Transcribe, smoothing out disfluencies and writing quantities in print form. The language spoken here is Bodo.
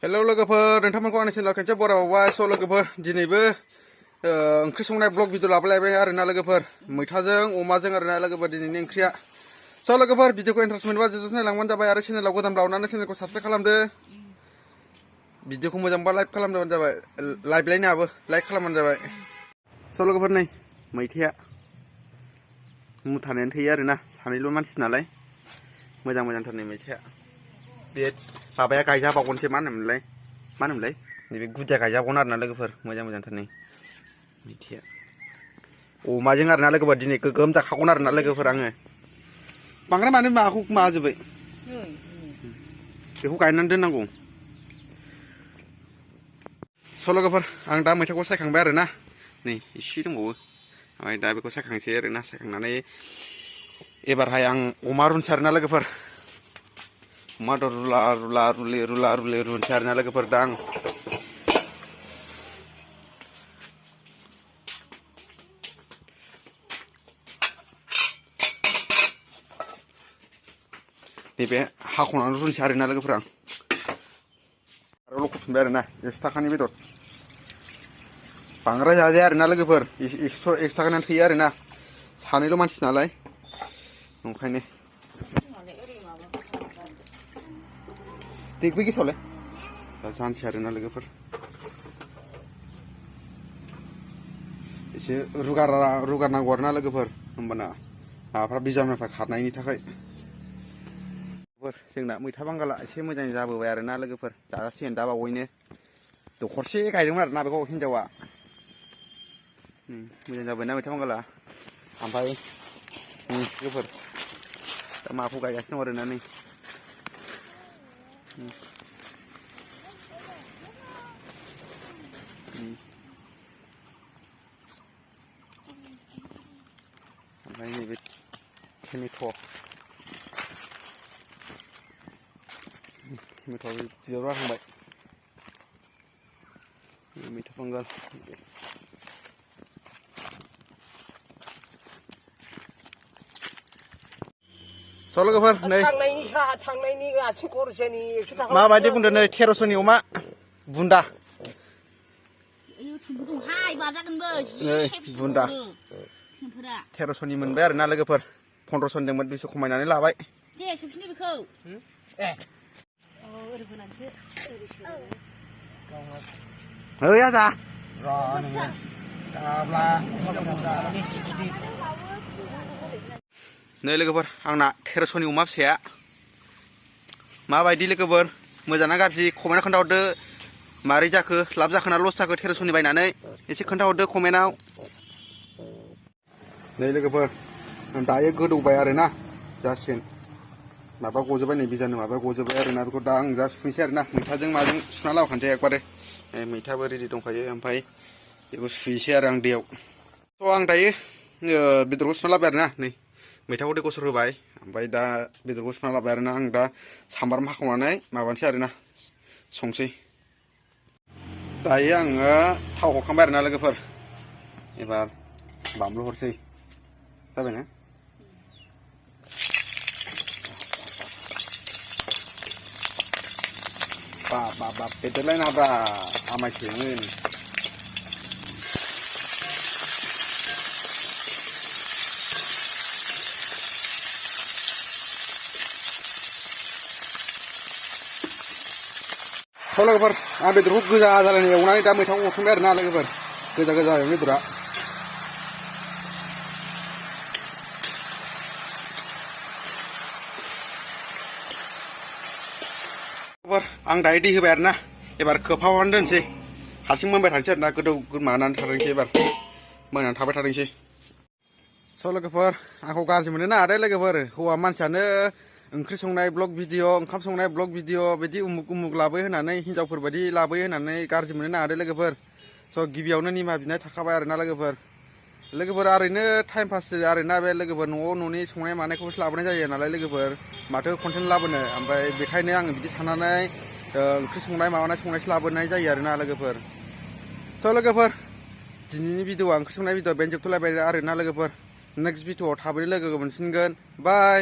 हेलौ लोगोफोर नोंथांमोनखौ आंनि चेनेलाव खनसे बरायबावबाय स' लोगोफोर दिनैबो ओंख्रि संनाय ब्लग भिडिअ लाबोलायबाय आरोना लोगोफोर मैथाजों अमाजों आरोना लोगोफोर दिनैनि ओंख्रिया स' लोगोफोर भिडिअखौ इन्टारेस्ट मोनबा जोबजासे नायलांबानो जाबाय आरो चेनेलाव गोदानब्ला अननानै चेनेलखौ साबस्क्राइब खालामदो भिडिअखौ मोजांबा लाइक खालामबानो जाबाय लाइभलायनाबो लाइक खालामबानो जाबाय स' लोगोफोर नै मैथाया मुथानायानो थैयो आरोना सानैल' मानसि नालाय मोजां मोजांथार नै मैथाया बे माबाया गायजाबावगोनसो मा होनोमोनलाय नैबे गुदिया गायजाबावगोन आरोना लोगोफोर मोजां मोजांथार नै मैथाया अमाजों आरोना लोगोफोर दिनै गोगोम जाखागोन आरोना लोगोफोर आङो बांद्राय मानो माखौ माजोब्बाय बेखौ गायनानै दोननांगौ स' लोगोफोर आं दा मैथाखौ सायखांबाय आरोना नै एसे दंबावो ओमफ्राय दा बेखौ सायखांसै आरोना सायखांनानै एबारहाय आं अमा रुनोसै आरोना लोगोफोर अमा दर रुला रुनोसै आरोना लोगोफोर दा आं नैबे हाख'नानै रुनोसै आरोना लोगोफोर आं आरो लखबफिनबाय आरोना 100 थाखानि बेदर बांद्राय जाजाया आरोना लोगोफोर 100 थाखानि थैयो आरोना सानैल' मानसि नालाय ओंखायनो देखबै गेसावलाय दा जानोसै आरोना लोगोफोर एसे रुगारनांगौ आरोना लोगोफोर होमबाना माबाफ्रा बिजानुफ्रा खारनायनि थाखाय जोंना मैथा बांगाला एसे मोजां जाबोबाय आरोना लोगोफोर जाजासिगोन दा बावैनो दखरसे गायदोंमोन आरोना बेखौ हिन्जावा मोजां जाबायना मैथा बांगाला ओमफ्राय लोगोफोर दा माखौ गायगासिनो दं आरोना नै ओमफ्राय नैबे टमेट' बिबार बारहांबाय मैथा बांगाल स' लोगोफोर नै माबायदि बुंदों नै 1300नि अमा बुन्दा बुन्दा 1300नि मोनबाय आरोना लोगोफोर 1500नि दंमोन 200 खमायनानै लाबाय दे सफिनि बेखौ ओइ आजा नै लोगोफोर आंना 1300नि अमा फिसाया माबायदि लोगोफोर मोजांना गाज्रि कमेन्टआव खोन्थाहरदो मारै जाखो लाब जाखोना लस जाखो 1300नि बायनानै एसे खोन्थाहरदो कमेन्टआव नै लोगोफोर दायो गोदौबाय आरोना जासिगोन माबा गजोबबाय नै बिजानु माबा गजोबबाय आरोना बेखौ दा आं जा सुफैनोसै आरोना मैथाजों माजों सुना लाबोखानोसै एकबारे मैथाबो रेडि दंखायो ओमफ्राय बेखौ सुफैनोसै आरो आं दैयाव थ' आं दायो बेदरखौ सुना लाबाय आरोना नै मैथाखौ दै गसर होबाय ओमफ्राय दा बेदरखौ सुना लाबाय आरोना आं दा सामब्राम हाखावनानै माबानोसै आरोना संसै दायो आङो थाव हरखांबाय आरोना लोगोफोर एबार बानलु हरसै जाबायना बाब बेदरलायनाब्रा आमायसोमोन स' लोगोफोर आं बेदरखौ गोजा जालायनाय एवनानै दा मैथाखौ हरखांबाय आरोना लोगोफोर गोजा जाबाय बेदरा आं दायो दै होबाय आरोना एबार खोबहाबनानै दोनसै हारसिं मोनबाय थानोसै आरोना गोदौ मानानै थाथोंसै एबार मोनानै थाबाय थाथोंसै स' लोगोफोर आंखौ गाज्रि मोनो ना आरो लोगोफोर हौवा मानसियानो ओंख्रि संनाय ब्लग भिडिअ ओंखाम संनाय ब्लग भिडिअ बिदि उमुक लाबोयो होननानै हिनजावफोर बायदि लाबोयो होननानै गाज्रि मोनो ना आरो लोगोफोर स' गिबियावनो निमा बिनाय थाखाबाय आरोना लोगोफोर ओरैनो टाइम पास आरोना बे लोगोफोर न'नि संनाय मानायखौसो लाबोनाय जायो नालाय लोगोफोर माथो कन्टेन्ट लाबोनो ओमफ्राय बेखायनो आङो बिदि साननानै ओंख्रि संनाय संनायसो लाबोनाय जायो आरोना लोगोफोर स' लोगोफोर दिनैनि भिडिअआ ओंख्रि संनाय भिडिअ बेनो जोबथ'लायबाय आरोना लोगोफोर नेक्स्ट भिडिअआव थाबैनो लोगो मोनफिनगोन बाय।